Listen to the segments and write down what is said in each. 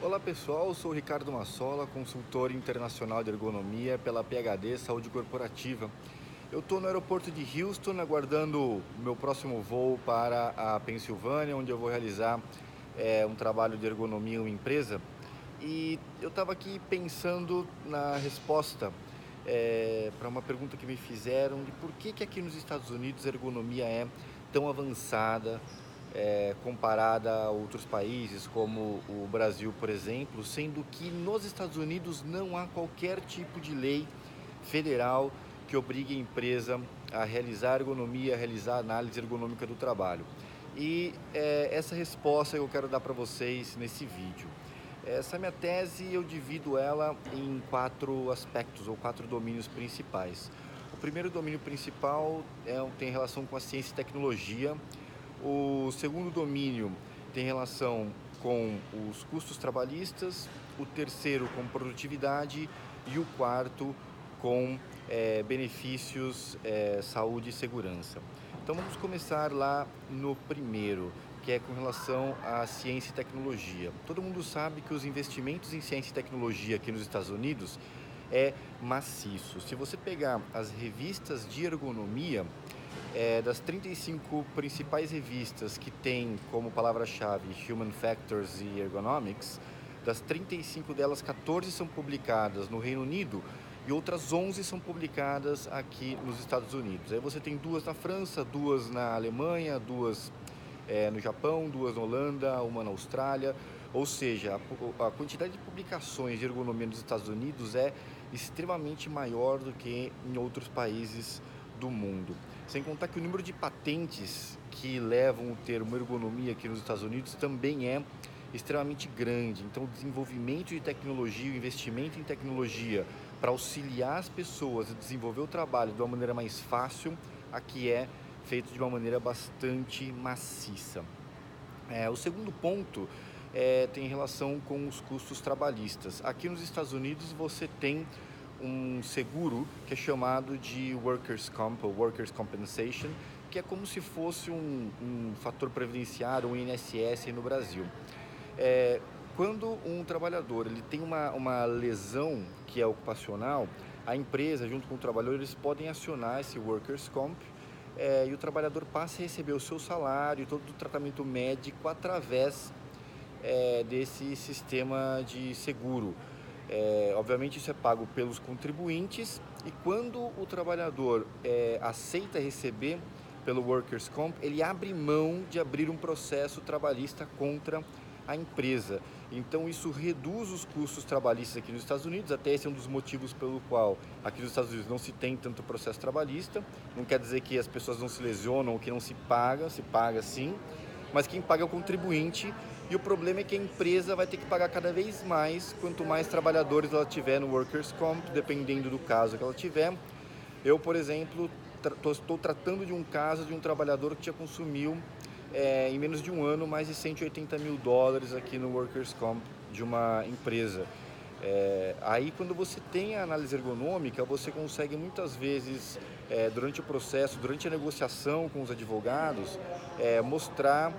Olá pessoal, eu sou o Ricardo Massola, consultor internacional de ergonomia pela PhD Saúde Corporativa. Eu estou no aeroporto de Houston aguardando o meu próximo voo para a Pensilvânia, onde eu vou realizar um trabalho de ergonomia em uma empresa. E eu estava aqui pensando na resposta para uma pergunta que me fizeram de por que aqui nos Estados Unidos a ergonomia é tão avançada comparada a outros países, como o Brasil, por exemplo, sendo que nos Estados Unidos não há qualquer tipo de lei federal que obrigue a empresa a realizar ergonomia, a realizar análise ergonômica do trabalho. E essa resposta eu quero dar para vocês nesse vídeo. Essa minha tese eu divido ela em 4 aspectos ou 4 domínios principais. O primeiro domínio principal tem relação com a ciência e tecnologia. O segundo domínio tem relação com os custos trabalhistas, o terceiro com produtividade e o quarto com benefícios, saúde e segurança. Então vamos começar lá no primeiro, que é com relação à ciência e tecnologia. Todo mundo sabe que os investimentos em ciência e tecnologia aqui nos Estados Unidos é maciço. Se você pegar as revistas de ergonomia, das 35 principais revistas que tem como palavra-chave Human Factors e Ergonomics, das 35 delas, 14 são publicadas no Reino Unido e outras 11 são publicadas aqui nos Estados Unidos. Aí você tem 2 na França, 2 na Alemanha, 2 no Japão, 2 na Holanda, uma na Austrália. Ou seja, a quantidade de publicações de ergonomia nos Estados Unidos é extremamente maior do que em outros países do mundo. Sem contar que o número de patentes que levam o termo ergonomia aqui nos Estados Unidos também é extremamente grande. Então, o desenvolvimento de tecnologia, o investimento em tecnologia para auxiliar as pessoas a desenvolver o trabalho de uma maneira mais fácil, aqui é feito de uma maneira bastante maciça. O segundo ponto tem relação com os custos trabalhistas. Aqui nos Estados Unidos você tem um seguro que é chamado de Workers' Comp, ou Workers' Compensation, que é como se fosse um fator previdenciário, um INSS no Brasil. É, Quando um trabalhador ele tem uma lesão que é ocupacional, a empresa, junto com o trabalhador, eles podem acionar esse Workers' Comp e o trabalhador passa a receber o seu salário, todo o tratamento médico através desse sistema de seguro. Obviamente isso é pago pelos contribuintes e quando o trabalhador aceita receber pelo Workers' Comp, ele abre mão de abrir um processo trabalhista contra a empresa. Então isso reduz os custos trabalhistas aqui nos Estados Unidos, até esse é um dos motivos pelo qual aqui nos Estados Unidos não se tem tanto processo trabalhista. Não quer dizer que as pessoas não se lesionam ou que não se paga sim, mas quem paga é o contribuinte e o problema é que a empresa vai ter que pagar cada vez mais quanto mais trabalhadores ela tiver no Workers' Comp, dependendo do caso que ela tiver. Eu, por exemplo, estou tratando de um caso de um trabalhador que já consumiu em menos de um ano mais de 180 mil dólares aqui no Workers' Comp de uma empresa. Aí quando você tem a análise ergonômica, você consegue muitas vezes, durante o processo, durante a negociação com os advogados, mostrar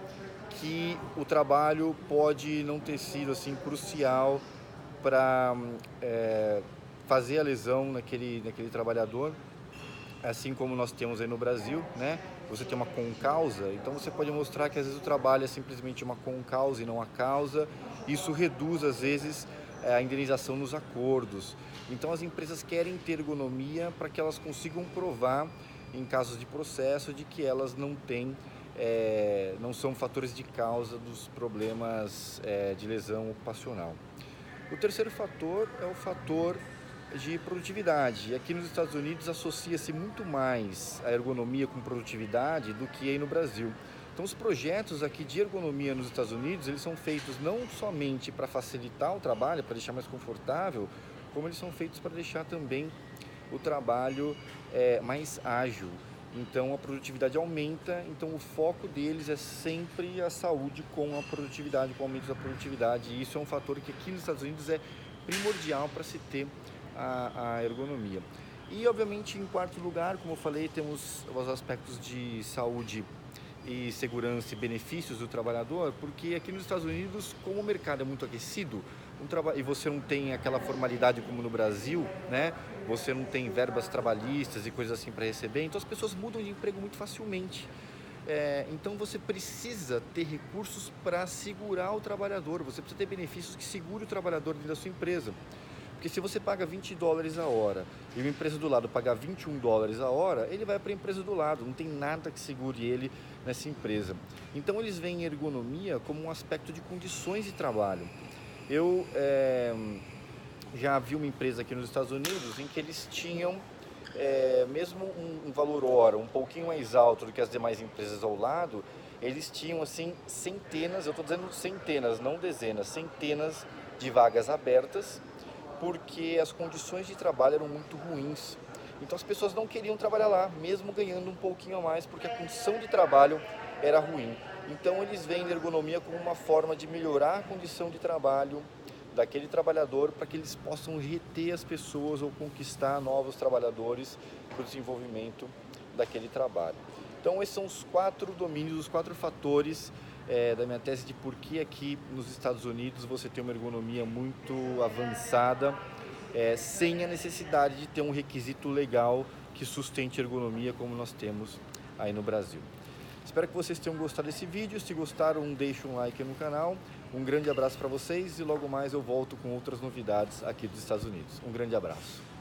que o trabalho pode não ter sido assim crucial para fazer a lesão naquele trabalhador, assim como nós temos aí no Brasil, né? Você tem uma concausa, então você pode mostrar que às vezes o trabalho é simplesmente uma concausa e não a causa. Isso reduz às vezes a indenização nos acordos. Então as empresas querem ter ergonomia para que elas consigam provar em casos de processo de que elas não são fatores de causa dos problemas de lesão ocupacional. O terceiro fator é o fator de produtividade. E aqui nos Estados Unidos associa-se muito mais a ergonomia com produtividade do que aí no Brasil. Então os projetos aqui de ergonomia nos Estados Unidos, eles são feitos não somente para facilitar o trabalho, para deixar mais confortável, como eles são feitos para deixar também o trabalho mais ágil. Então a produtividade aumenta, então o foco deles é sempre a saúde com a produtividade, com o aumento da produtividade. E isso é um fator que aqui nos Estados Unidos é primordial para se ter a ergonomia. E obviamente em quarto lugar, como eu falei, temos os aspectos de saúde e segurança e benefícios do trabalhador, porque aqui nos Estados Unidos, como o mercado é muito aquecido, e você não tem aquela formalidade como no Brasil, né? Você não tem verbas trabalhistas e coisas assim para receber, então as pessoas mudam de emprego muito facilmente. Então você precisa ter recursos para segurar o trabalhador, você precisa ter benefícios que segurem o trabalhador dentro da sua empresa. Porque se você paga $20 a hora e uma empresa do lado pagar $21 a hora, ele vai para a empresa do lado, não tem nada que segure ele nessa empresa. Então eles veem ergonomia como um aspecto de condições de trabalho. Eu já vi uma empresa aqui nos Estados Unidos em que eles tinham mesmo um valor hora um pouquinho mais alto do que as demais empresas ao lado, eles tinham assim centenas, eu estou dizendo centenas, não dezenas, centenas de vagas abertas, porque as condições de trabalho eram muito ruins. Então as pessoas não queriam trabalhar lá, mesmo ganhando um pouquinho a mais, porque a condição de trabalho era ruim. Então eles veem a ergonomia como uma forma de melhorar a condição de trabalho daquele trabalhador, para que eles possam reter as pessoas ou conquistar novos trabalhadores para o desenvolvimento daquele trabalho. Então esses são os 4 domínios, os 4 fatores da minha tese de por que aqui nos Estados Unidos você tem uma ergonomia muito avançada, sem a necessidade de ter um requisito legal que sustente a ergonomia como nós temos aí no Brasil. Espero que vocês tenham gostado desse vídeo. Se gostaram, deixe um like no canal. Um grande abraço para vocês e logo mais eu volto com outras novidades aqui dos Estados Unidos. Um grande abraço.